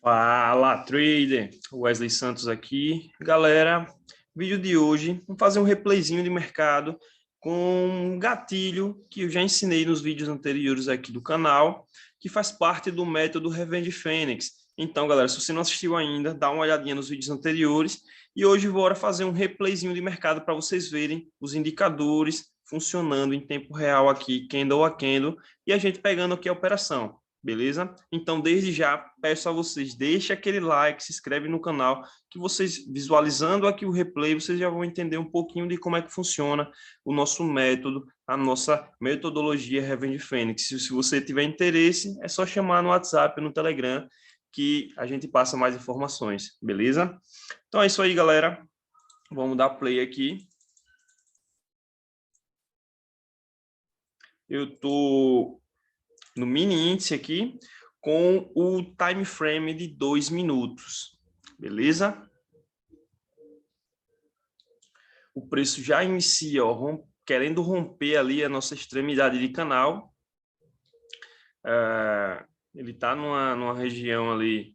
Fala, trader! Wesley Santos aqui. Galera, vídeo de hoje, vamos fazer um replayzinho de mercado com um gatilho que eu já ensinei nos vídeos anteriores aqui do canal, que faz parte do método Revende Fênix. Então, galera, se você não assistiu ainda, dá uma olhadinha nos vídeos anteriores. E hoje bora fazer um replayzinho de mercado para vocês verem os indicadores funcionando em tempo real aqui, candle a candle, e a gente pegando aqui a operação. Beleza? Então, desde já, peço a vocês, deixe aquele like, se inscreve no canal, que vocês, visualizando aqui o replay, vocês já vão entender um pouquinho de como é que funciona o nosso método, a nossa metodologia Revende Fênix. Se você tiver interesse, é só chamar no WhatsApp, no Telegram, que a gente passa mais informações, beleza? Então é isso aí, galera. Vamos dar play aqui. Eu estou no mini índice aqui, com o time frame de 2 minutos, beleza? O preço já inicia, ó, querendo romper ali a nossa extremidade de canal. Ele está numa região ali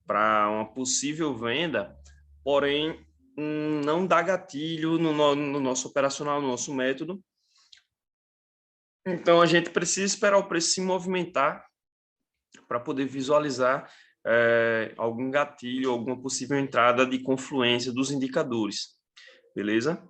para uma possível venda, porém não dá gatilho no nosso operacional, no nosso método. Então, a gente precisa esperar o preço se movimentar para poder visualizar algum gatilho, alguma possível entrada de confluência dos indicadores, beleza?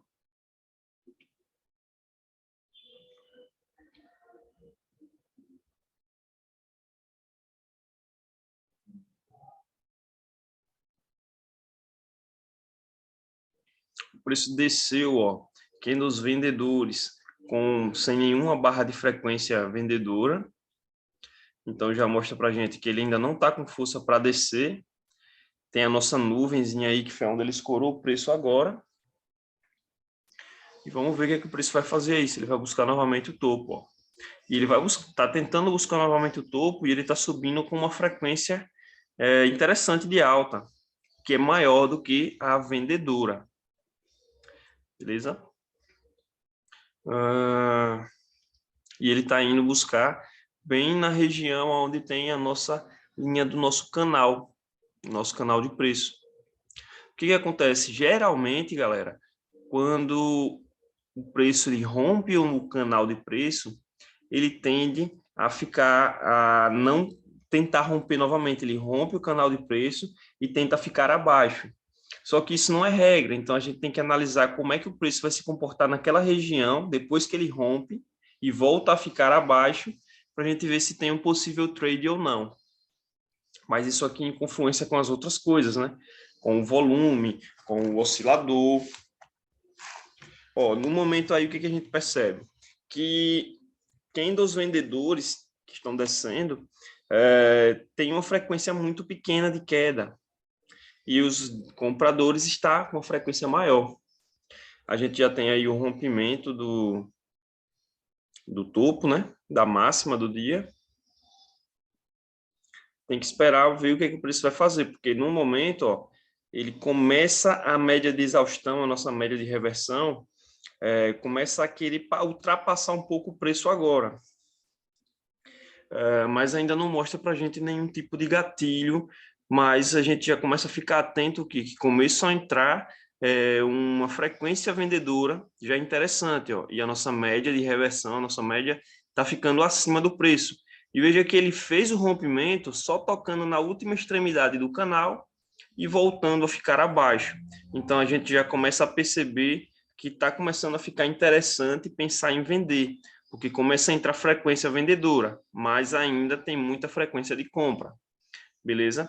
O preço desceu, ó, quem dos vendedores sem nenhuma barra de frequência vendedora. Então já mostra para a gente que ele ainda não está com força para descer. Tem a nossa nuvenzinha aí, que foi onde ele escorou o preço agora. E vamos ver o que, que o preço vai fazer aí, se ele vai buscar novamente o topo. Ó. E ele vai tá tentando buscar novamente o topo e ele está subindo com uma frequência interessante de alta, que é maior do que a vendedora. Beleza? E ele está indo buscar bem na região onde tem a nossa linha do nosso canal de preço. O que acontece? Geralmente, galera, quando o preço ele rompe o canal de preço, ele tende a não tentar romper novamente. Ele rompe o canal de preço e tenta ficar abaixo. Só que isso não é regra, então a gente tem que analisar como é que o preço vai se comportar naquela região depois que ele rompe e volta a ficar abaixo, para a gente ver se tem um possível trade ou não. Mas isso aqui em confluência com as outras coisas, né? Com o volume, com o oscilador. Ó, no momento aí, o que a gente percebe? Que quem dos vendedores que estão descendo tem uma frequência muito pequena de queda. E os compradores estão com uma frequência maior. A gente já tem aí o rompimento do topo, né? Da máxima do dia. Tem que esperar ver o que o preço vai fazer, porque no momento, ó, ele começa a média de exaustão, a nossa média de reversão, começa a querer ultrapassar um pouco o preço agora. Mas ainda não mostra para a gente nenhum tipo de gatilho, mas a gente já começa a ficar atento que começa a entrar uma frequência vendedora já é interessante, ó, e a nossa média de reversão, a nossa média está ficando acima do preço. E veja que ele fez o rompimento só tocando na última extremidade do canal e voltando a ficar abaixo. Então a gente já começa a perceber que está começando a ficar interessante pensar em vender, porque começa a entrar frequência vendedora, mas ainda tem muita frequência de compra, beleza?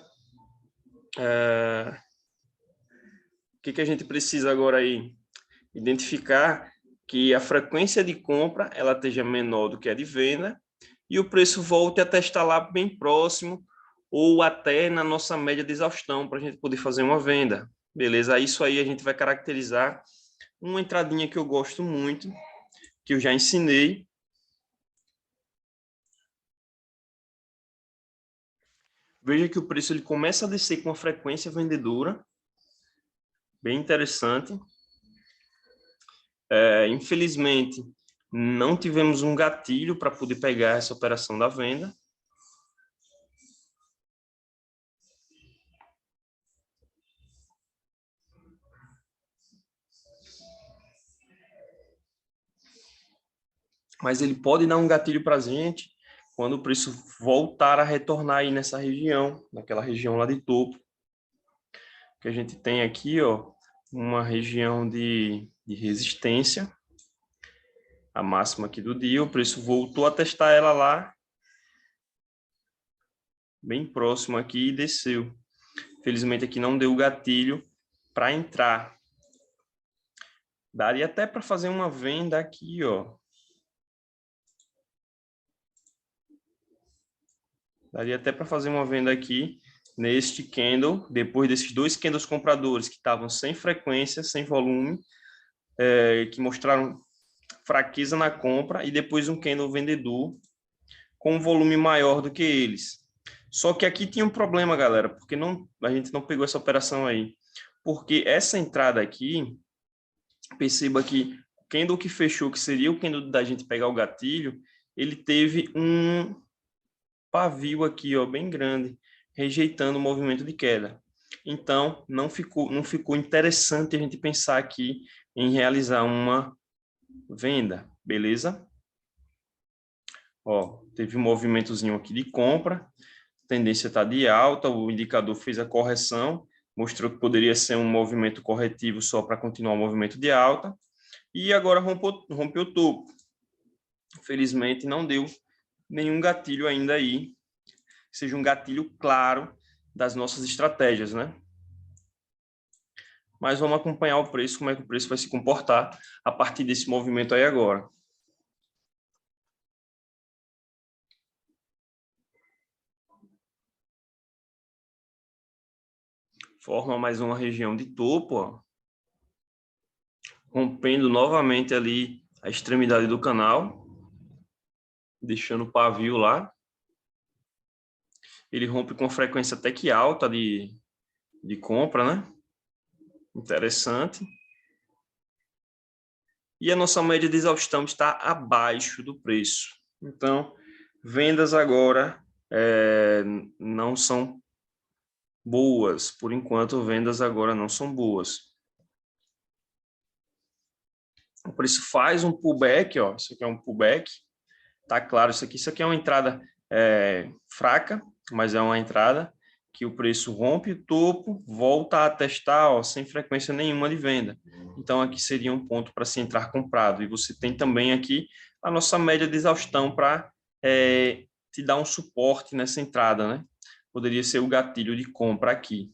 O que a gente precisa agora aí? Identificar que a frequência de compra ela esteja menor do que a de venda e o preço volte a testar lá bem próximo ou até na nossa média de exaustão para a gente poder fazer uma venda, beleza? Isso aí a gente vai caracterizar uma entradinha que eu gosto muito, que eu já ensinei. Veja que o preço ele começa a descer com uma frequência vendedora, bem interessante. Infelizmente, não tivemos um gatilho para poder pegar essa operação da venda. mas ele pode dar um gatilho para a gente quando o preço voltar a retornar aí nessa região, naquela região lá de topo, que a gente tem aqui, ó, uma região de resistência, a máxima aqui do dia, o preço voltou a testar ela lá, bem próximo aqui, e desceu. Felizmente aqui não deu o gatilho para entrar. Daria até para fazer uma venda aqui, ó. Daria até para fazer uma venda aqui neste candle, depois desses dois candles compradores que estavam sem frequência, sem volume, que mostraram fraqueza na compra, e depois um candle vendedor com um volume maior do que eles. Só que aqui tinha um problema, galera, porque a gente não pegou essa operação aí. Porque essa entrada aqui, perceba que o candle que fechou, que seria o candle da gente pegar o gatilho, ele teve um pavio aqui, ó, bem grande, rejeitando o movimento de queda. Então, não ficou interessante a gente pensar aqui em realizar uma venda, beleza? Ó, teve um movimentozinho aqui de compra, a tendência está de alta, o indicador fez a correção, mostrou que poderia ser um movimento corretivo só para continuar o movimento de alta, e agora rompeu o topo. Felizmente não deu nenhum gatilho ainda aí, que seja um gatilho claro das nossas estratégias, né? Mas vamos acompanhar o preço, como é que o preço vai se comportar a partir desse movimento aí agora. Forma mais uma região de topo, ó, rompendo novamente ali a extremidade do canal, deixando o pavio lá. Ele rompe com frequência até que alta de compra, né? Interessante. E a nossa média de exaustão está abaixo do preço. Então, vendas agora não são boas. Por enquanto, vendas agora não são boas. O preço faz um pullback, ó. Isso aqui é um pullback. Tá claro, isso aqui é uma entrada fraca, mas é uma entrada que o preço rompe o topo, volta a testar, ó, sem frequência nenhuma de venda. Então, aqui seria um ponto para se entrar comprado. E você tem também aqui a nossa média de exaustão para te dar um suporte nessa entrada, né? Poderia ser o gatilho de compra aqui.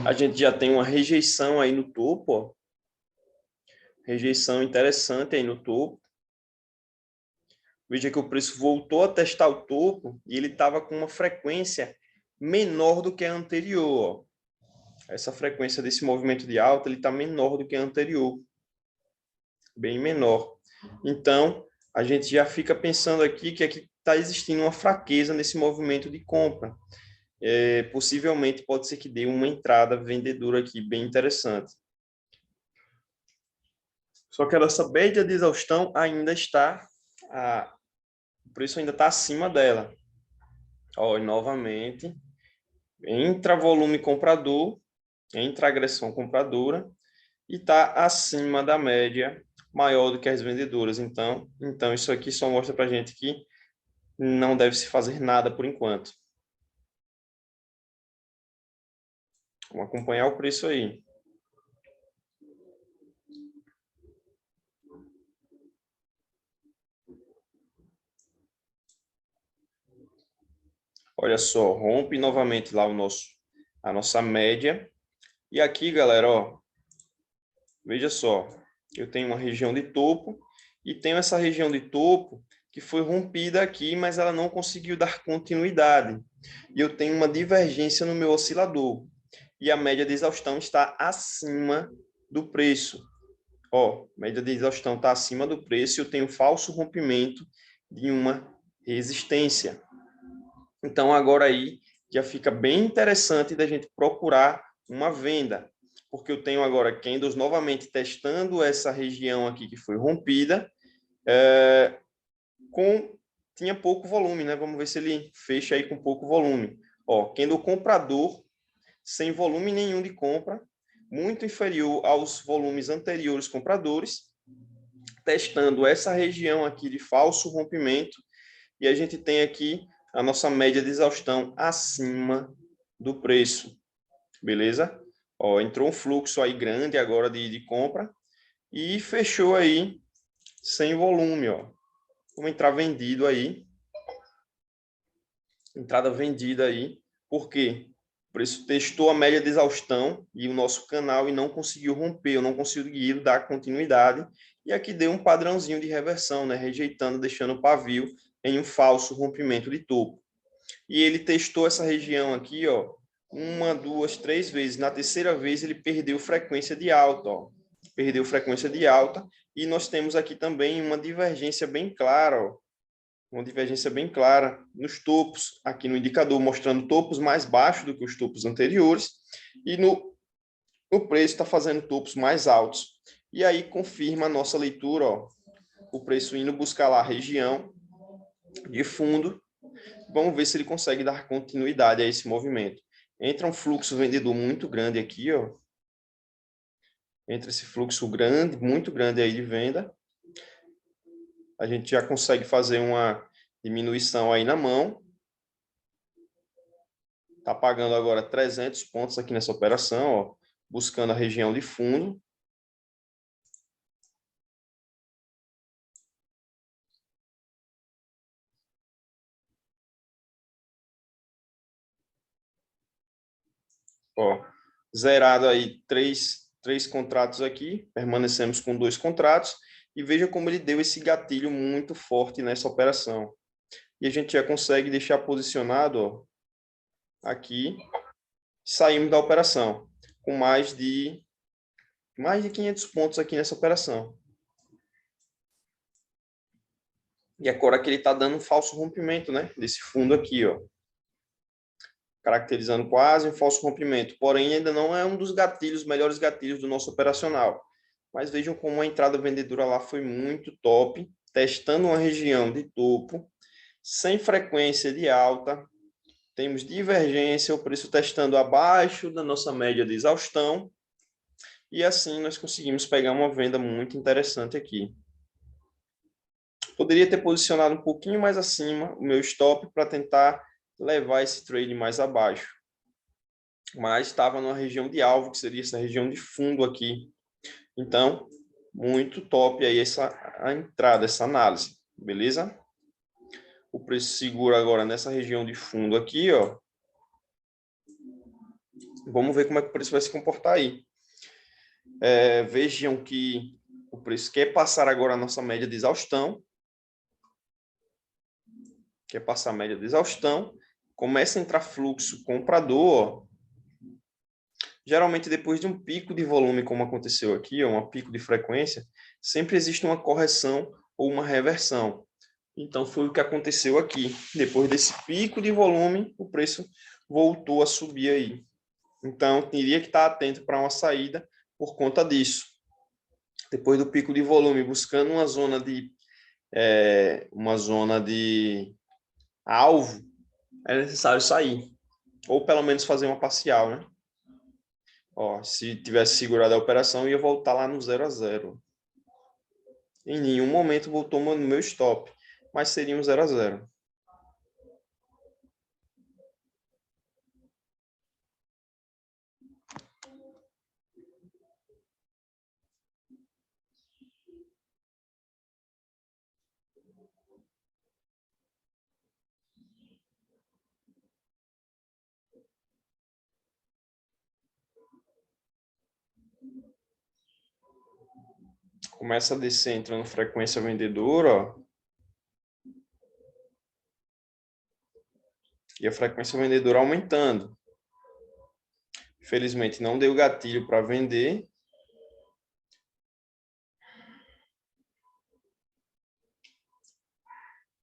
A gente já tem uma rejeição aí no topo, ó. Rejeição interessante aí no topo. Veja que o preço voltou a testar o topo e ele estava com uma frequência menor do que a anterior. Essa frequência desse movimento de alta ele está menor do que a anterior. Bem menor. Então, a gente já fica pensando aqui que aqui está existindo uma fraqueza nesse movimento de compra. Possivelmente pode ser que dê uma entrada vendedora aqui bem interessante. Só que a nossa média de exaustão ainda está, o preço ainda está acima dela. Ó, e novamente, entra volume comprador, entra agressão compradora e está acima da média, maior do que as vendedoras. Então isso aqui só mostra para a gente que não deve se fazer nada por enquanto. Vamos acompanhar o preço aí. Olha só, rompe novamente lá a nossa média. E aqui, galera, ó, veja só, eu tenho uma região de topo e tenho essa região de topo que foi rompida aqui, mas ela não conseguiu dar continuidade. E eu tenho uma divergência no meu oscilador. E a média de exaustão está acima do preço. Ó, média de exaustão está acima do preço e eu tenho falso rompimento de uma resistência. Então, agora aí já fica bem interessante da gente procurar uma venda, porque eu tenho agora candles novamente testando essa região aqui que foi rompida, tinha pouco volume, né? Vamos ver se ele fecha aí com pouco volume. Ó, candle comprador, sem volume nenhum de compra, muito inferior aos volumes anteriores compradores, testando essa região aqui de falso rompimento, e a gente tem aqui a nossa média de exaustão acima do preço, beleza? Ó, entrou um fluxo aí grande agora de compra e fechou aí sem volume, ó. Vamos entrar vendido aí. Entrada vendida aí. Por quê? O preço testou a média de exaustão e o nosso canal e não conseguiu romper, eu não consegui dar continuidade. E aqui deu um padrãozinho de reversão, né? Rejeitando, deixando o pavio em um falso rompimento de topo. E ele testou essa região aqui, ó, 1, 2, 3 vezes. Na terceira vez ele perdeu frequência de alta, ó. Perdeu frequência de alta. E nós temos aqui também uma divergência bem clara, ó. Uma divergência bem clara nos topos, aqui no indicador, mostrando topos mais baixos do que os topos anteriores. E no preço está fazendo topos mais altos. E aí confirma a nossa leitura, ó, o preço indo buscar lá a região de fundo. Vamos ver se ele consegue dar continuidade a esse movimento. Entra um fluxo vendedor muito grande aqui, ó. Entra esse fluxo grande, muito grande aí de venda. A gente já consegue fazer uma diminuição aí na mão. Está pagando agora 300 pontos aqui nessa operação, ó, buscando a região de fundo. Ó, zerado aí três contratos aqui, permanecemos com 2 contratos, e veja como ele deu esse gatilho muito forte nessa operação. E a gente já consegue deixar posicionado, ó, aqui, saímos da operação, com mais de 500 pontos aqui nessa operação. E agora que ele está dando um falso rompimento, né, desse fundo aqui, ó. Caracterizando quase um falso rompimento, porém ainda não é um dos gatilhos, melhores gatilhos do nosso operacional. Mas vejam como a entrada vendedora lá foi muito top, testando uma região de topo, sem frequência de alta, temos divergência, o preço testando abaixo da nossa média de exaustão, e assim nós conseguimos pegar uma venda muito interessante aqui. Poderia ter posicionado um pouquinho mais acima o meu stop para tentar levar esse trade mais abaixo. Mas estava numa região de alvo, que seria essa região de fundo aqui. Então, muito top aí a entrada, essa análise, beleza? O preço segura agora nessa região de fundo aqui, ó. Vamos ver como é que o preço vai se comportar aí. Vejam que o preço quer passar agora a nossa média de exaustão. Quer passar a média de exaustão. Começa a entrar fluxo comprador, ó. Geralmente, depois de um pico de volume, como aconteceu aqui, um pico de frequência, sempre existe uma correção ou uma reversão. Então, foi o que aconteceu aqui. Depois desse pico de volume, o preço voltou a subir aí. Então, teria que estar atento para uma saída por conta disso. Depois do pico de volume, buscando uma zona de alvo, é necessário sair. Ou pelo menos fazer uma parcial, né? Ó, se tivesse segurado a operação, ia voltar lá no 0 a 0. Em nenhum momento voltou no meu stop, mas seria um 0 a 0. Começa a descer, entrando frequência vendedora, ó. E a frequência vendedora aumentando. Infelizmente, não deu gatilho para vender.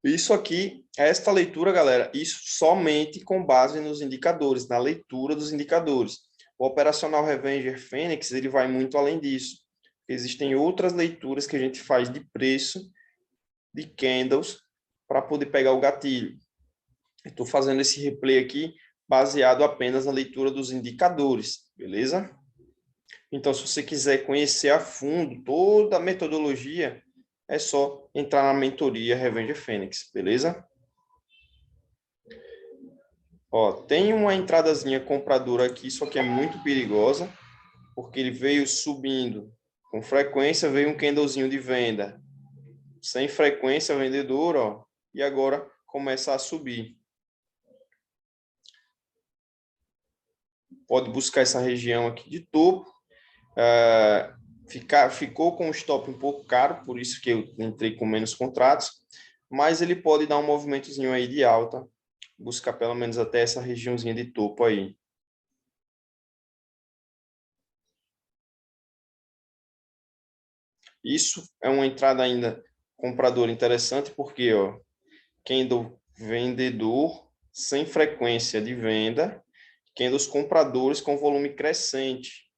Isso aqui, esta leitura, galera, isso somente com base nos indicadores, na leitura dos indicadores. O operacional Revenger Fênix, ele vai muito além disso. Existem outras leituras que a gente faz de preço, de candles, para poder pegar o gatilho. Estou fazendo esse replay aqui baseado apenas na leitura dos indicadores, beleza? Então, se você quiser conhecer a fundo toda a metodologia, é só entrar na mentoria Revenge Fênix, beleza? Ó, tem uma entradazinha compradora aqui, só que é muito perigosa, porque ele veio subindo com frequência, veio um candlezinho de venda sem frequência vendedora, ó, e agora começa a subir. Pode buscar essa região aqui de topo. Ficou com o stop um pouco caro, por isso que eu entrei com menos contratos, mas ele pode dar um movimentozinho aí de alta, buscar pelo menos até essa regiãozinha de topo aí. Isso é uma entrada ainda compradora interessante, porque ó, candle vendedor sem frequência de venda, candles compradores com volume crescente.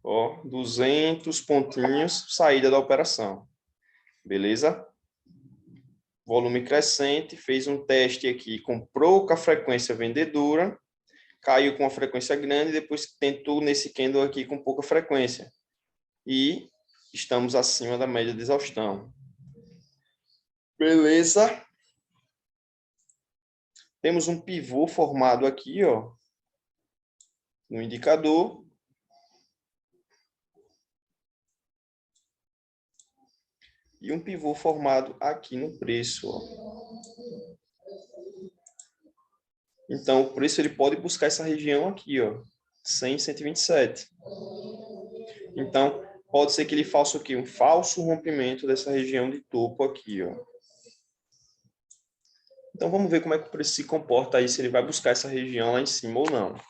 Ó, 200 pontinhos, saída da operação. Beleza? Volume crescente, fez um teste aqui com pouca frequência vendedora, caiu com uma frequência grande, depois tentou nesse candle aqui com pouca frequência. E estamos acima da média de exaustão. Beleza? Temos um pivô formado aqui, ó, no indicador. E um pivô formado aqui no preço, ó. Então, o preço ele pode buscar essa região aqui, ó, 100, 127. Então, pode ser que ele faça aqui um falso rompimento dessa região de topo aqui, ó. Então, vamos ver como é que o preço se comporta aí, se ele vai buscar essa região lá em cima ou não.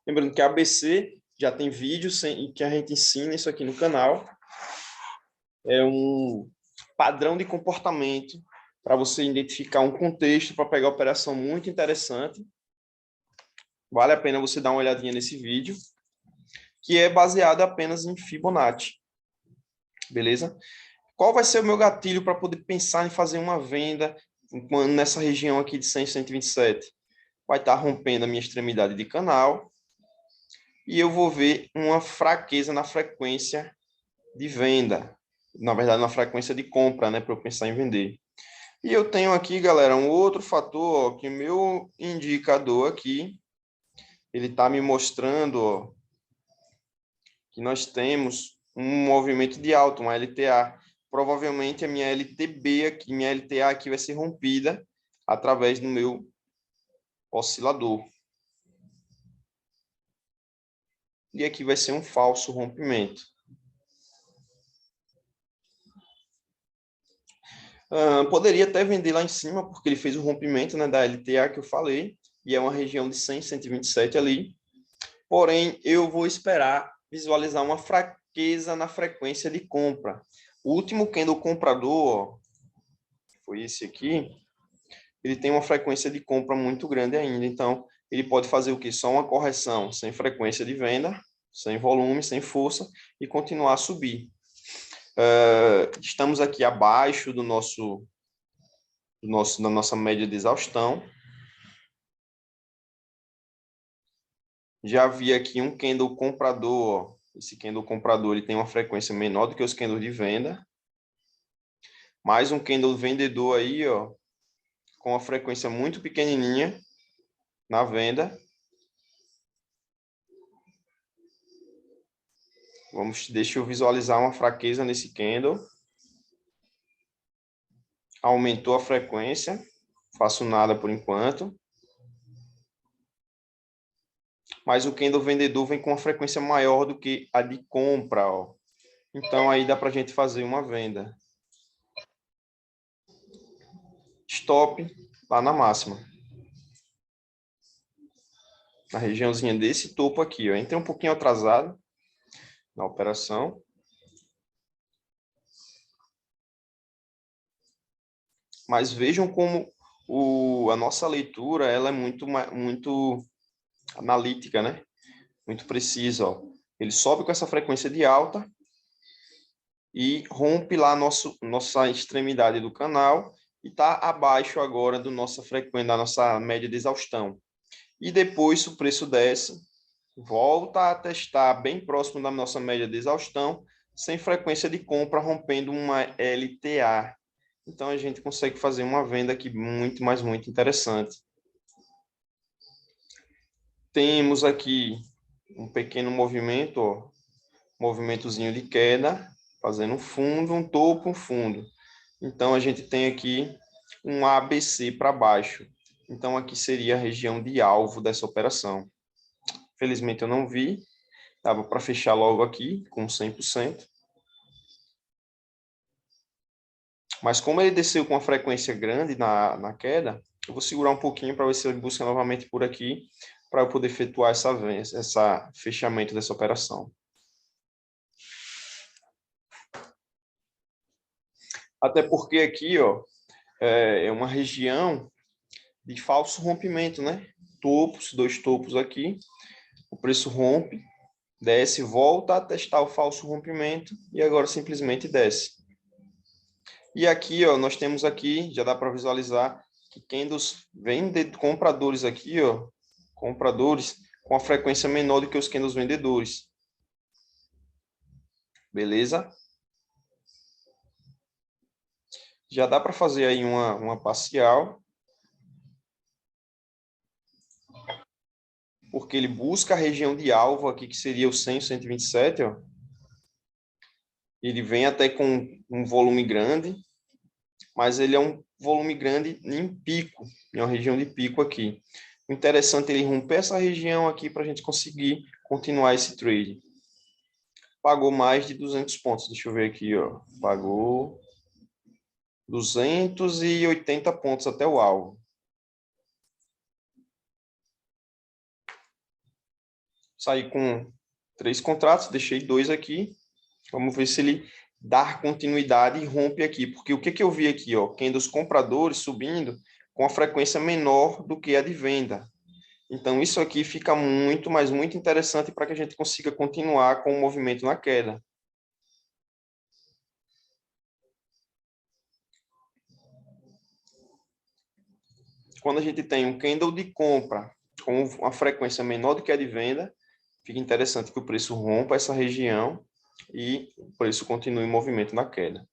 Lembrando que a ABC já tem vídeos em que a gente ensina isso aqui no canal. É um padrão de comportamento para você identificar um contexto para pegar a operação muito interessante. Vale a pena você dar uma olhadinha nesse vídeo, que é baseado apenas em Fibonacci. Beleza? Qual vai ser o meu gatilho para poder pensar em fazer uma venda nessa região aqui de 100, 127? Vai estar rompendo a minha extremidade de canal e eu vou ver uma fraqueza na frequência de venda. Na verdade, na frequência de compra, né, para eu pensar em vender. E eu tenho aqui, galera, um outro fator, ó, que meu indicador aqui, ele está me mostrando, ó, que nós temos um movimento de alta, uma LTA. Provavelmente a minha LTB aqui, minha LTA aqui vai ser rompida através do meu oscilador. E aqui vai ser um falso rompimento. Poderia até vender lá em cima, porque ele fez o rompimento, né, da LTA que eu falei, e é uma região de 100, 127 ali. Porém, eu vou esperar visualizar uma fraqueza na frequência de compra. O último candle comprador, ó, foi esse aqui, ele tem uma frequência de compra muito grande ainda. Então, ele pode fazer o quê? Só uma correção sem frequência de venda, sem volume, sem força, e continuar a subir. Estamos aqui abaixo da nossa média de exaustão. Já vi aqui um candle comprador, ó. Esse candle comprador ele tem uma frequência menor do que os candles de venda. Mais um candle vendedor aí, ó, com uma frequência muito pequenininha na venda. Deixa eu visualizar uma fraqueza nesse candle. Aumentou a frequência. Faço nada por enquanto. Mas o candle vendedor vem com uma frequência maior do que a de compra, ó. Então aí dá para a gente fazer uma venda. Stop lá na máxima. Na regiãozinha desse topo aqui, ó. Entrei um pouquinho atrasado na operação. Mas vejam como a nossa leitura ela é muito analítica, né? Muito precisa. Ó. Ele sobe com essa frequência de alta e rompe lá nossa extremidade do canal e está abaixo agora do nossa frequência, da nossa média de exaustão. E depois, se o preço desce, volta a testar bem próximo da nossa média de exaustão, sem frequência de compra, rompendo uma LTA. Então, a gente consegue fazer uma venda aqui muito, mas muito interessante. Temos aqui um pequeno movimento, ó, movimentozinho de queda, fazendo um fundo, um topo, um fundo. Então, a gente tem aqui um ABC para baixo. Então, aqui seria a região de alvo dessa operação. Felizmente, eu não vi. Dava para fechar logo aqui com 100%. Mas como ele desceu com uma frequência grande na queda, eu vou segurar um pouquinho para ver se ele busca novamente por aqui, para eu poder efetuar essa fechamento dessa operação. Até porque aqui, ó, é uma região de falso rompimento, né? Topos, 2 topos aqui. O preço rompe, desce, volta a testar o falso rompimento e agora simplesmente desce. E aqui, ó, nós temos aqui, já dá para visualizar que candles compradores aqui, ó, compradores com a frequência menor do que os candles vendedores. Beleza? Já dá para fazer aí uma parcial. Porque ele busca a região de alvo aqui, que seria o 100, 127, ó. Ele vem até com um volume grande, mas ele é um volume grande em pico, em uma região de pico aqui. O interessante é ele romper essa região aqui para a gente conseguir continuar esse trade. Pagou mais de 200 pontos. Deixa eu ver aqui, ó. Pagou 280 pontos até o alvo. Saí com 3 contratos, deixei 2 aqui. Vamos ver se ele dá continuidade e rompe aqui. Porque o que eu vi aqui, ó, candles compradores subindo com a frequência menor do que a de venda. Então, isso aqui fica muito, mas muito interessante para que a gente consiga continuar com o movimento na queda. Quando a gente tem um candle de compra com uma frequência menor do que a de venda, fica interessante que o preço rompa essa região e o preço continue em movimento na queda.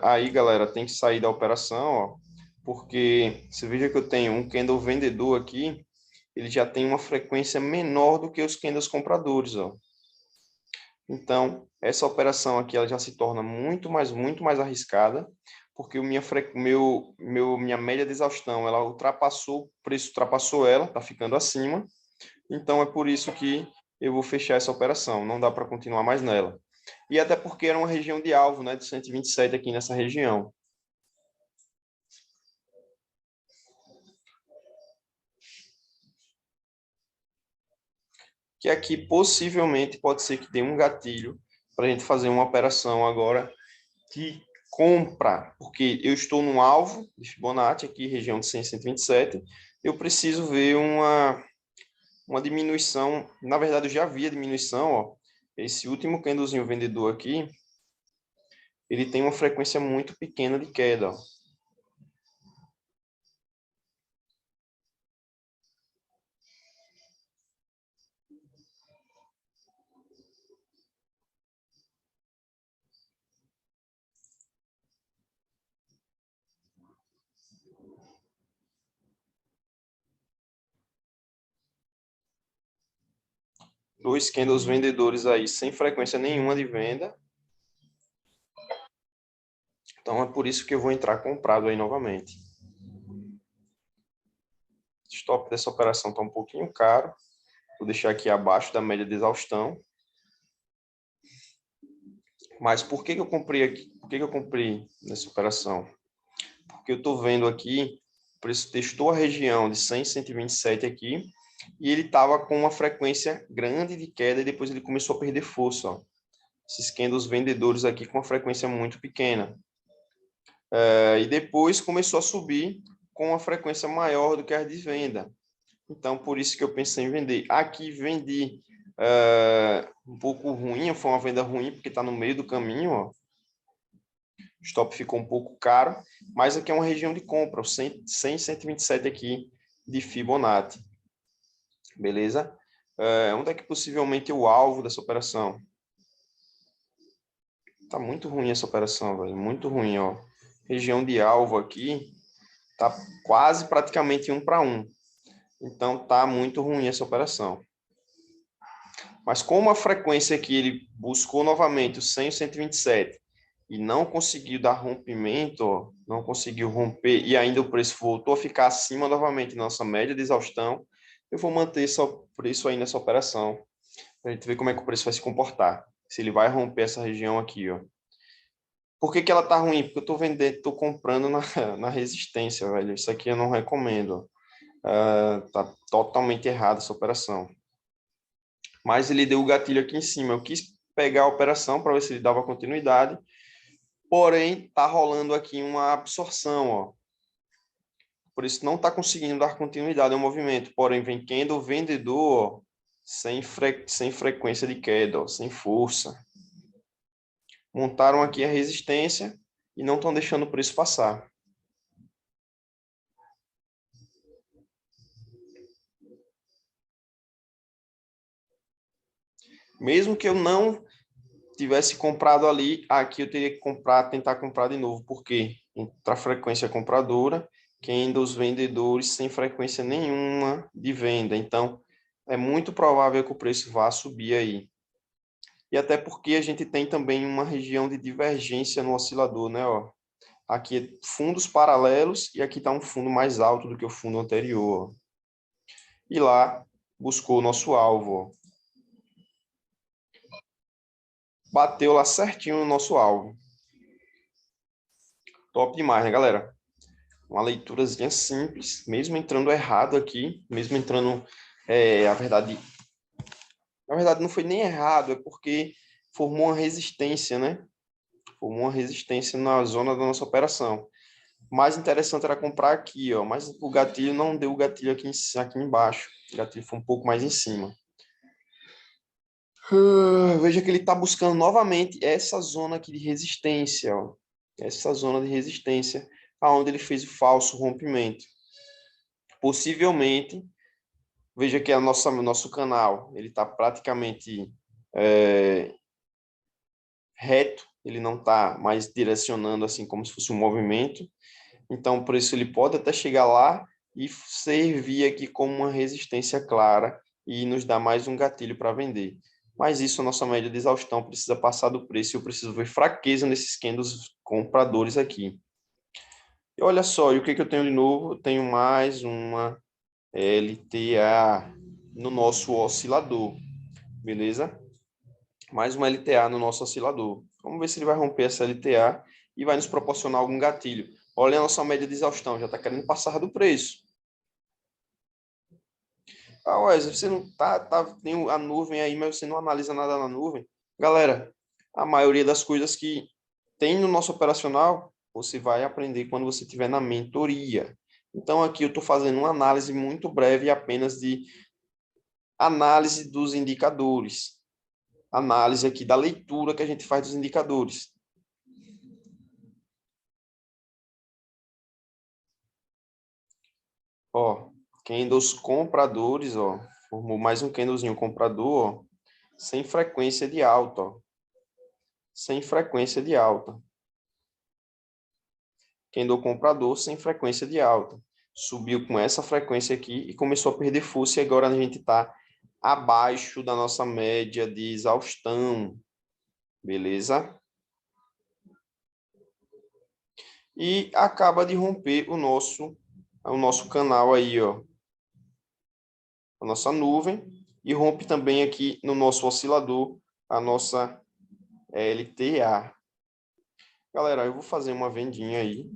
Aí, galera, tem que sair da operação, ó, porque você veja que eu tenho um candle vendedor aqui, ele já tem uma frequência menor do que os candles compradores, ó. Então, essa operação aqui ela já se torna muito mais arriscada, porque minha média de exaustão, ela ultrapassou, o preço ultrapassou ela, está ficando acima. Então, é por isso que eu vou fechar essa operação, não dá para continuar mais nela. E até porque era uma região de alvo, né, de 127 aqui nessa região. Que aqui possivelmente pode ser que dê um gatilho para a gente fazer uma operação agora de compra, porque eu estou no alvo de Fibonacci, aqui região de 100, 127, eu preciso ver uma diminuição, na verdade eu já vi a diminuição, ó, esse último candlezinho vendedor aqui, ele tem uma frequência muito pequena de queda, ó. Dois candles vendedores aí sem frequência nenhuma de venda. Então é por isso que eu vou entrar comprado aí novamente. O stop dessa operação está um pouquinho caro. Vou deixar aqui abaixo da média de exaustão. Mas por que eu comprei aqui? Por que eu comprei nessa operação? Porque eu estou vendo aqui, o preço testou a região de 100, 127 aqui, e ele estava com uma frequência grande de queda e depois ele começou a perder força. Ó. Esses candles vendedores aqui com uma frequência muito pequena. E depois começou a subir com uma frequência maior do que as de venda. Então, por isso que eu pensei em vender. Aqui vendi um pouco ruim, foi uma venda ruim, porque está no meio do caminho. Ó. O stop ficou um pouco caro, mas aqui é uma região de compra, o 100, 127 aqui de Fibonacci. Beleza? Onde é que possivelmente é o alvo dessa operação? Tá muito ruim essa operação, velho. Muito ruim, ó. Região de alvo aqui tá quase praticamente 1 para 1. Então tá muito ruim essa operação. Mas como a frequência aqui ele buscou novamente o 100 e o 127 e não conseguiu dar rompimento, ó, não conseguiu romper e ainda o preço voltou a ficar acima novamente da nossa média de exaustão, eu vou manter só preço aí nessa operação. Para a gente ver como é que o preço vai se comportar. Se ele vai romper essa região aqui, ó. Por que que ela tá ruim? Porque eu tô vendendo, tô comprando na resistência, velho. Isso aqui eu não recomendo. Tá totalmente errado essa operação. Mas ele deu o gatilho aqui em cima. Eu quis pegar a operação para ver se ele dava continuidade. Porém, tá rolando aqui uma absorção, ó. Por isso não tá conseguindo dar continuidade ao movimento. Porém, vem candle vendedor, ó, sem frequência de queda, ó, sem força. Montaram aqui a resistência e não estão deixando o preço passar. Mesmo que eu não tivesse comprado ali, aqui eu teria que comprar, tentar comprar de novo, porque entra a frequência compradora, candles vendedores sem frequência nenhuma de venda. Então, é muito provável que o preço vá subir aí. E até porque a gente tem também uma região de divergência no oscilador, né? Ó. Aqui é fundos paralelos e aqui está um fundo mais alto do que o fundo anterior. E lá buscou o nosso alvo. Ó. Bateu lá certinho no nosso alvo. Top demais, né, galera? Uma leiturazinha simples, mesmo entrando errado aqui, mesmo entrando, na verdade não foi nem errado, é porque formou uma resistência, né? Formou uma resistência na zona da nossa operação. Mais interessante era comprar aqui, ó, mas o gatilho não deu o gatilho aqui embaixo. O gatilho foi um pouco mais em cima. Veja que ele está buscando novamente essa zona aqui de resistência, ó. Essa zona de resistência, aonde ele fez o falso rompimento. Possivelmente, veja que nosso canal ele está praticamente reto, ele não está mais direcionando assim como se fosse um movimento. Então, por isso ele pode até chegar lá e servir aqui como uma resistência clara e nos dar mais um gatilho para vender. Mas isso, a nossa média de exaustão precisa passar do preço e eu preciso ver fraqueza nesses candles compradores aqui. E olha só, e o que, que eu tenho de novo? Eu tenho mais uma LTA no nosso oscilador, beleza? Mais uma LTA no nosso oscilador. Vamos ver se ele vai romper essa LTA e vai nos proporcionar algum gatilho. Olha a nossa média de exaustão, já está querendo passar do preço. Ah, Wesley, você não tem a nuvem aí, mas você não analisa nada na nuvem. Galera, a maioria das coisas que tem no nosso operacional, você vai aprender quando você estiver na mentoria. Então, aqui eu estou fazendo uma análise muito breve apenas de análise dos indicadores. Análise aqui da leitura que a gente faz dos indicadores. Ó, candles compradores, ó, formou mais um candlezinho comprador, ó, sem frequência de alta, ó, sem frequência de alta. Candle comprador sem frequência de alta. Subiu com essa frequência aqui e começou a perder força e agora a gente está abaixo da nossa média de exaustão, beleza? E acaba de romper o nosso canal aí, ó, a nossa nuvem, e rompe também aqui no nosso oscilador a nossa LTA. Galera, eu vou fazer uma vendinha aí.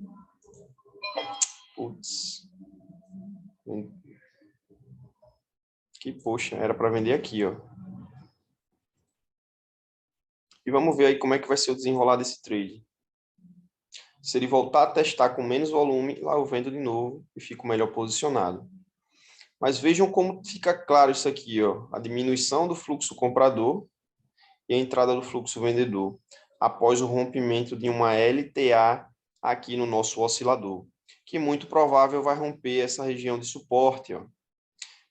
Putz. Que, poxa, era para vender aqui, ó. E vamos ver aí como é que vai ser o desenrolar desse trade. Se ele voltar a testar com menos volume, lá eu vendo de novo e fico melhor posicionado. Mas vejam como fica claro isso aqui, ó. A diminuição do fluxo comprador e a entrada do fluxo vendedor após o rompimento de uma LTA aqui no nosso oscilador, que muito provável vai romper essa região de suporte, ó.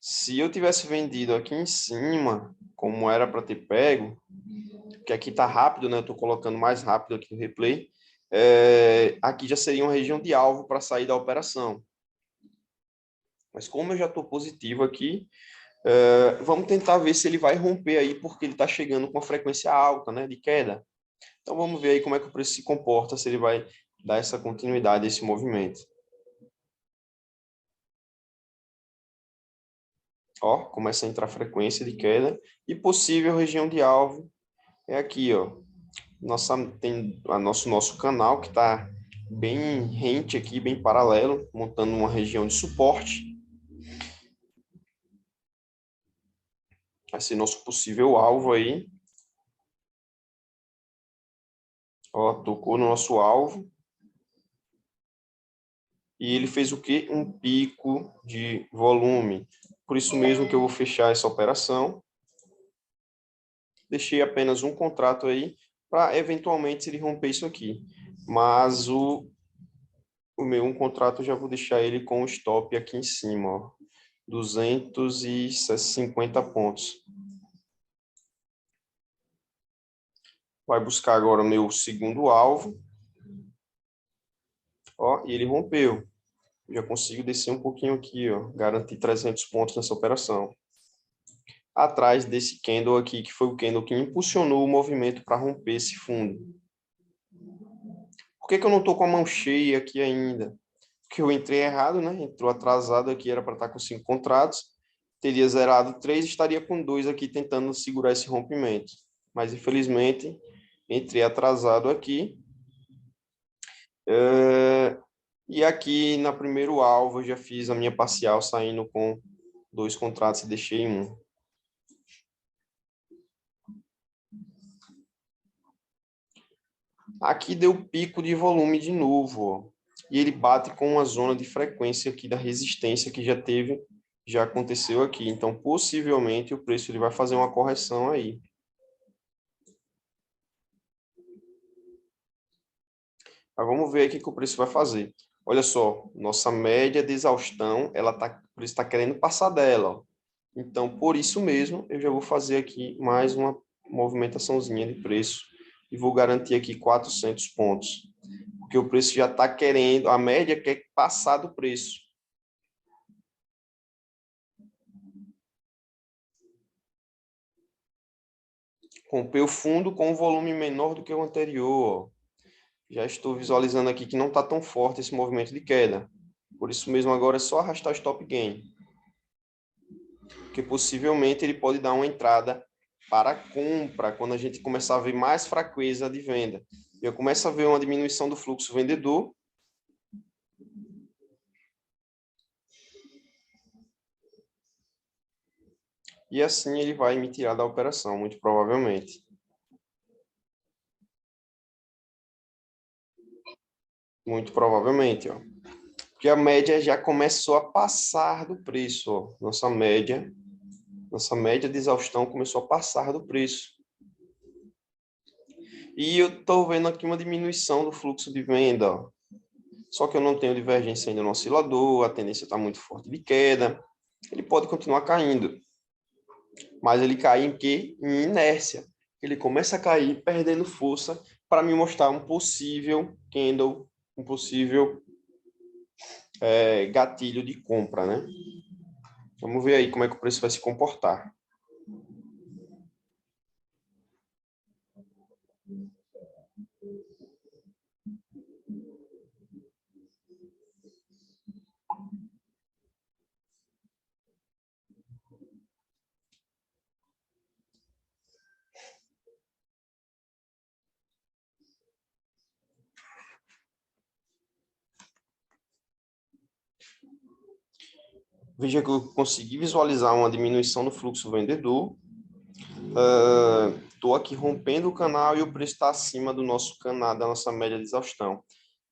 Se eu tivesse vendido aqui em cima, como era para ter pego, que aqui está rápido, né? Eu estou colocando mais rápido aqui no replay. Aqui já seria uma região de alvo para sair da operação. Mas como eu já estou positivo aqui, vamos tentar ver se ele vai romper aí, porque ele está chegando com uma frequência alta, né, de queda. Então vamos ver aí como é que o preço se comporta, se ele vai dar essa continuidade a esse movimento. Ó, começa a entrar frequência de queda e possível região de alvo é aqui, ó. Tem nosso canal que está bem rente aqui, bem paralelo, montando uma região de suporte. Vai ser nosso possível alvo aí. Ó, tocou no nosso alvo. E ele fez o quê? Um pico de volume. Por isso mesmo que eu vou fechar essa operação. Deixei apenas um contrato aí para eventualmente se ele romper isso aqui. Mas o meu um contrato eu já vou deixar ele com o stop aqui em cima, ó. 250 pontos. Vai buscar agora o meu segundo alvo. Ó, e ele rompeu. Eu já consigo descer um pouquinho aqui, ó. Garantir 300 pontos nessa operação. Atrás desse candle aqui, que foi o candle que impulsionou o movimento para romper esse fundo. Por que eu não estou com a mão cheia aqui ainda? Porque eu entrei errado, né? Entrou atrasado aqui, era para estar com 5 contratos. Teria zerado 3, estaria com 2 aqui tentando segurar esse rompimento. Mas, infelizmente, entrei atrasado aqui. E aqui, na primeiro alvo, eu já fiz a minha parcial saindo com 2 contratos e deixei um. Aqui deu pico de volume de novo, ó. E ele bate com uma zona de frequência aqui da resistência que já aconteceu aqui. Então, possivelmente, o preço ele vai fazer uma correção aí. Mas vamos ver o que o preço vai fazer. Olha só, nossa média de exaustão, o preço está querendo passar dela, ó. Então, por isso mesmo, eu já vou fazer aqui mais uma movimentaçãozinha de preço e vou garantir aqui 400 pontos. Porque o preço já está querendo, a média quer passar do preço. Rompeu o fundo com um volume menor do que o anterior. Já estou visualizando aqui que não está tão forte esse movimento de queda. Por isso mesmo, agora é só arrastar o stop gain. Porque possivelmente ele pode dar uma entrada para compra quando a gente começar a ver mais fraqueza de venda. Eu começo a ver uma diminuição do fluxo vendedor. E assim ele vai me tirar da operação, muito provavelmente. Muito provavelmente, ó. Porque a média já começou a passar do preço, ó. Nossa média de exaustão começou a passar do preço. E eu estou vendo aqui uma diminuição do fluxo de venda, ó. Só que eu não tenho divergência ainda no oscilador, a tendência está muito forte de queda. Ele pode continuar caindo, mas ele cai em quê? Em inércia. Ele começa a cair, perdendo força, para me mostrar um possível candle, um possível gatilho de compra, né? Vamos ver aí como é que o preço vai se comportar. Veja que eu consegui visualizar uma diminuição no fluxo vendedor. Estou aqui rompendo o canal e o preço está acima do nosso canal, da nossa média de exaustão.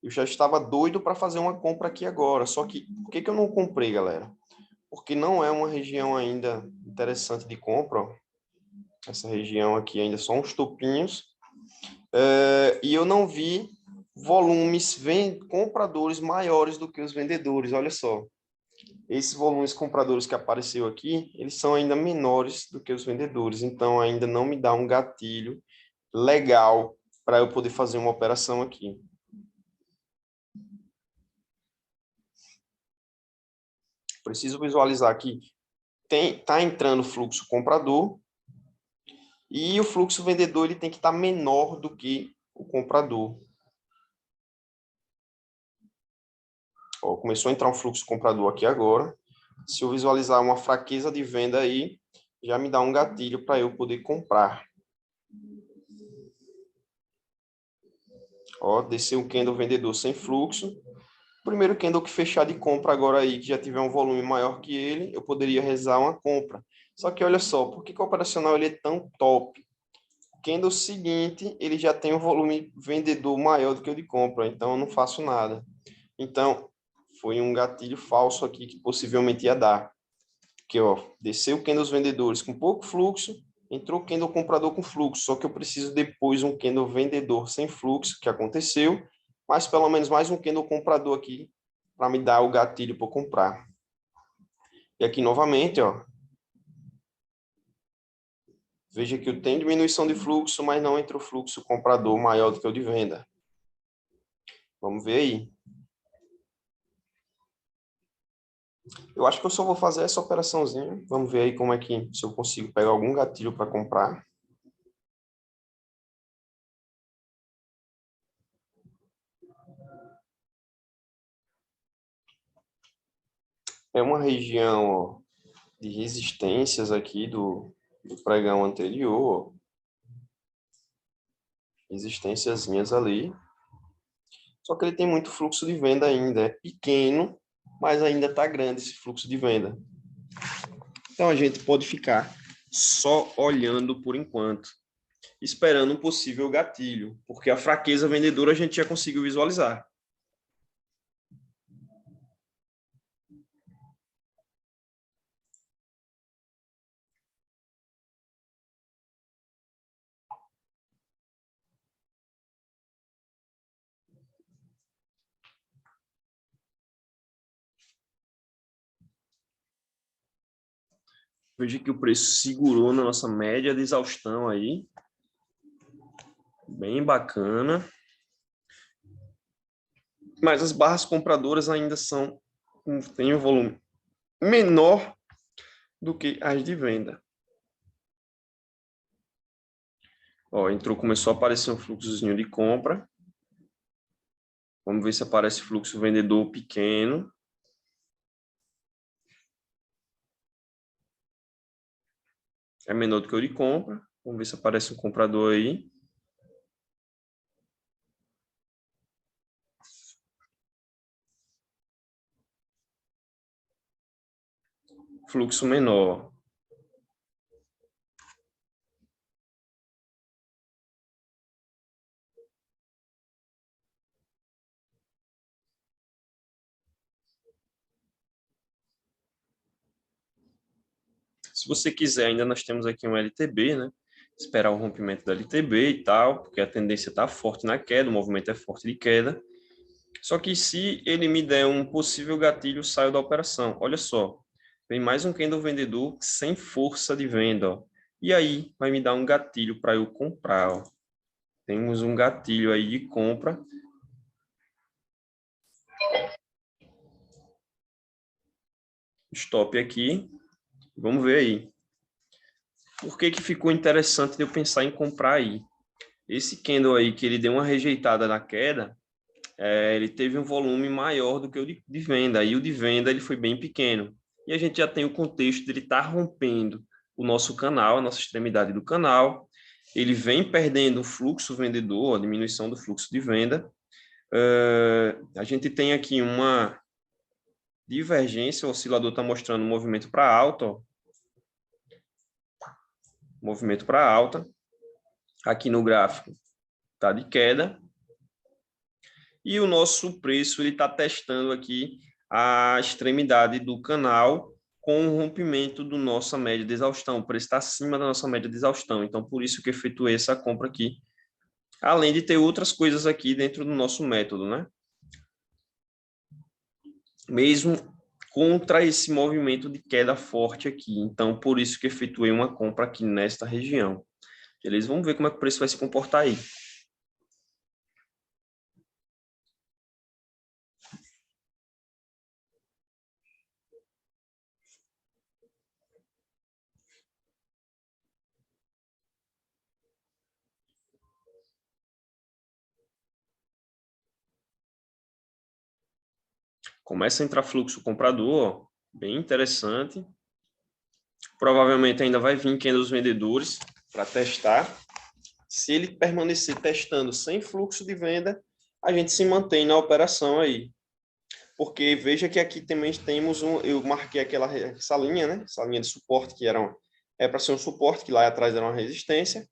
Eu já estava doido para fazer uma compra aqui agora, só que por que eu não comprei, galera? Porque não é uma região ainda interessante de compra, ó. Essa região aqui ainda são uns topinhos, e eu não vi volumes compradores maiores do que os vendedores, olha só. Esses volumes compradores que apareceu aqui, eles são ainda menores do que os vendedores, então ainda não me dá um gatilho legal para eu poder fazer uma operação aqui. Preciso visualizar aqui, tá entrando fluxo comprador e o fluxo vendedor ele tem que estar menor do que o comprador. Ó, começou a entrar um fluxo comprador aqui agora. Se eu visualizar uma fraqueza de venda aí, já me dá um gatilho para eu poder comprar. Ó, desceu um candle vendedor sem fluxo. Primeiro candle que fechar de compra agora aí, que já tiver um volume maior que ele, eu poderia rezar uma compra. Só que olha só, por que o operacional ele é tão top? O candle seguinte, ele já tem um volume vendedor maior do que o de compra, então eu não faço nada. Então, foi um gatilho falso aqui que possivelmente ia dar. Porque, ó, desceu o candle dos vendedores com pouco fluxo, entrou o candle comprador com fluxo, só que eu preciso depois um candle vendedor sem fluxo, que aconteceu, mas pelo menos mais um candle comprador aqui para me dar o gatilho para comprar. E aqui novamente, ó, veja que eu tenho diminuição de fluxo, mas não entra o fluxo comprador maior do que o de venda. Vamos ver aí. Eu acho que eu só vou fazer essa operaçãozinha. Vamos ver aí como é que, se eu consigo pegar algum gatilho para comprar. É uma região, ó, de resistências aqui do pregão anterior. Ó. Resistênciazinhas ali. Só que ele tem muito fluxo de venda ainda. É pequeno, mas ainda está grande esse fluxo de venda. Então a gente pode ficar só olhando por enquanto, esperando um possível gatilho, porque a fraqueza vendedora a gente já conseguiu visualizar. Veja que o preço segurou na nossa média de exaustão aí. Bem bacana. Mas as barras compradoras ainda têm um volume menor do que as de venda. Ó, começou a aparecer um fluxozinho de compra. Vamos ver se aparece fluxo vendedor pequeno. É menor do que o de compra. Vamos ver se aparece um comprador aí. Fluxo menor. Se você quiser, ainda nós temos aqui um LTB, né? Esperar o rompimento da LTB e tal, porque a tendência está forte na queda, o movimento é forte de queda. Só que se ele me der um possível gatilho, eu saio da operação. Olha só, vem mais um candle vendedor sem força de venda. Ó. E aí vai me dar um gatilho para eu comprar. Ó. Temos um gatilho aí de compra. Stop aqui. Vamos ver aí. Por que ficou interessante de eu pensar em comprar aí? Esse candle aí, que ele deu uma rejeitada na queda, ele teve um volume maior do que o de venda. E o de venda ele foi bem pequeno. E a gente já tem o contexto de ele estar rompendo o nosso canal, a nossa extremidade do canal. Ele vem perdendo o fluxo vendedor, a diminuição do fluxo de venda. A gente tem aqui divergência, o oscilador está mostrando um movimento para alta, ó. Movimento para alta. Aqui no gráfico está de queda. E o nosso preço ele está testando aqui a extremidade do canal com o rompimento do nossa média de exaustão. O preço está acima da nossa média de exaustão. Então, por isso que eu efetuei essa compra aqui. Além de ter outras coisas aqui dentro do nosso método, né? Mesmo contra esse movimento de queda forte aqui. Então, por isso que efetuei uma compra aqui nesta região. Beleza? Vamos ver como é que o preço vai se comportar aí. Começa a entrar fluxo comprador, ó, bem interessante. Provavelmente ainda vai vir quem dos vendedores para testar. Se ele permanecer testando sem fluxo de venda, a gente se mantém na operação aí. Porque veja que aqui também temos eu marquei essa linha, né? Essa linha de suporte que é para ser um suporte, que lá atrás era uma resistência,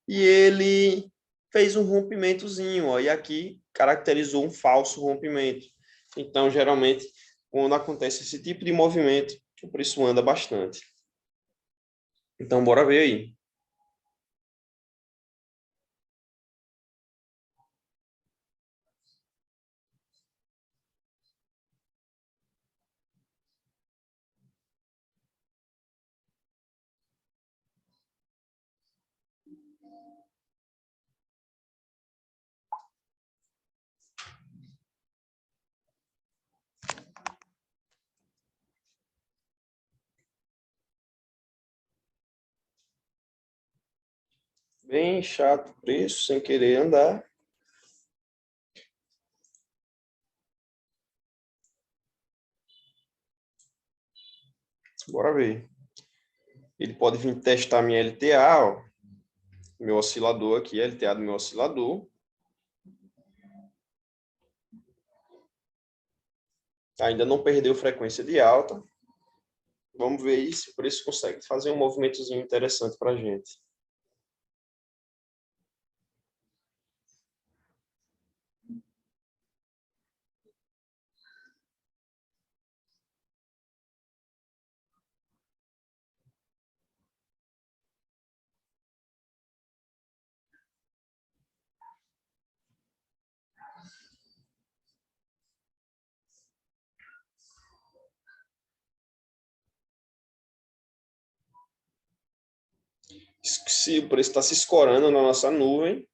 e ele fez um rompimentozinho, ó, e aqui caracterizou um falso rompimento. Então, geralmente, quando acontece esse tipo de movimento, o preço anda bastante. Então, bora ver aí. Bem chato o preço, sem querer andar. Bora ver. Ele pode vir testar minha LTA, ó, meu oscilador aqui, a LTA do meu oscilador. Ainda não perdeu frequência de alta. Vamos ver aí se o preço consegue fazer um movimentozinho interessante para a gente. Se o preço está se escorando na nossa nuvem,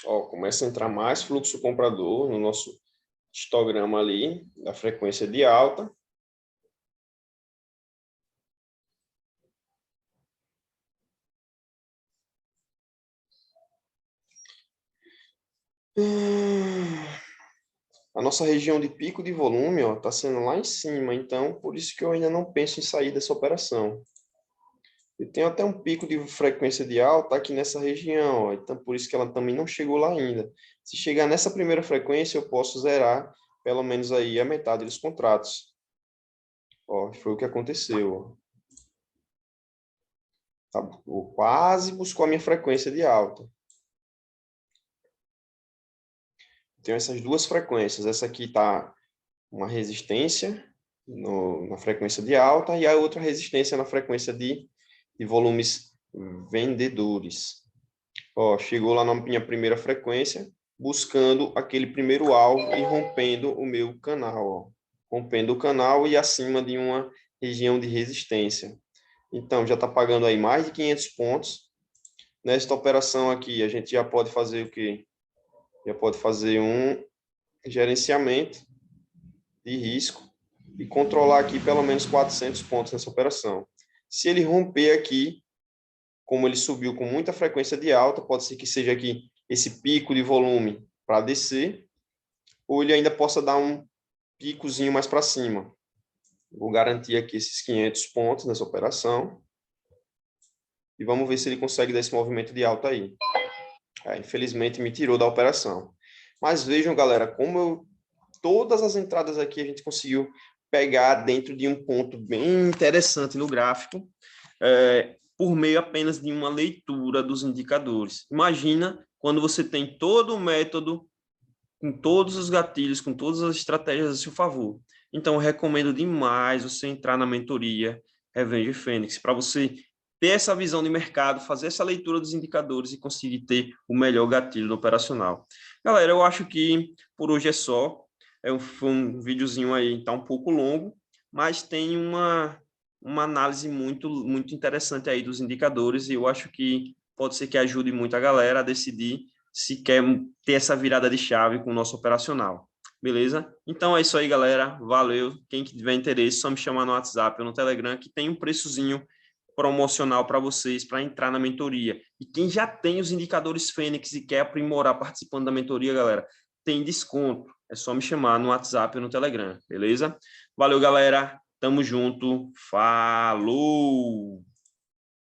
ó, começa a entrar mais fluxo comprador no nosso histograma ali, da frequência de alta. A nossa região de pico de volume está sendo lá em cima, então por isso que eu ainda não penso em sair dessa operação. Eu tenho até um pico de frequência de alta aqui nessa região, ó, então por isso que ela também não chegou lá ainda. Se chegar nessa primeira frequência, eu posso zerar pelo menos aí a metade dos contratos. Ó, foi o que aconteceu. Tá, quase buscou a minha frequência de alta. Tenho essas duas frequências. Essa aqui está uma resistência na frequência de alta e a outra resistência na frequência de volumes vendedores. Ó, chegou lá na minha primeira frequência, buscando aquele primeiro alvo e rompendo o meu canal. Ó. Rompendo o canal e acima de uma região de resistência. Então, já está pagando aí mais de 500 pontos. Nesta operação aqui, a gente já pode fazer o quê? Já pode fazer um gerenciamento de risco e controlar aqui pelo menos 400 pontos nessa operação. Se ele romper aqui, como ele subiu com muita frequência de alta, pode ser que seja aqui esse pico de volume para descer, ou ele ainda possa dar um picozinho mais para cima. Vou garantir aqui esses 500 pontos nessa operação. e vamos ver se ele consegue dar esse movimento de alta aí. Infelizmente me tirou da operação. Mas vejam, galera, todas as entradas aqui a gente conseguiu pegar dentro de um ponto bem interessante no gráfico, por meio apenas de uma leitura dos indicadores. Imagina quando você tem todo o método, com todos os gatilhos, com todas as estratégias a seu favor. Então, eu recomendo demais você entrar na mentoria Revenge Fênix, para você ter essa visão de mercado, fazer essa leitura dos indicadores e conseguir ter o melhor gatilho no operacional. Galera, eu acho que por hoje é só. Foi um videozinho aí, tá um pouco longo, mas tem uma análise muito interessante aí dos indicadores e eu acho que pode ser que ajude muito a galera a decidir se quer ter essa virada de chave com o nosso operacional. Beleza? Então é isso aí, galera. Valeu. Quem tiver interesse, só me chamar no WhatsApp ou no Telegram, que tem um preçozinho promocional para vocês para entrar na mentoria. E quem já tem os indicadores Fênix e quer aprimorar participando da mentoria, galera, tem desconto. É só me chamar no WhatsApp ou no Telegram, beleza? Valeu, galera. Tamo junto. Falou!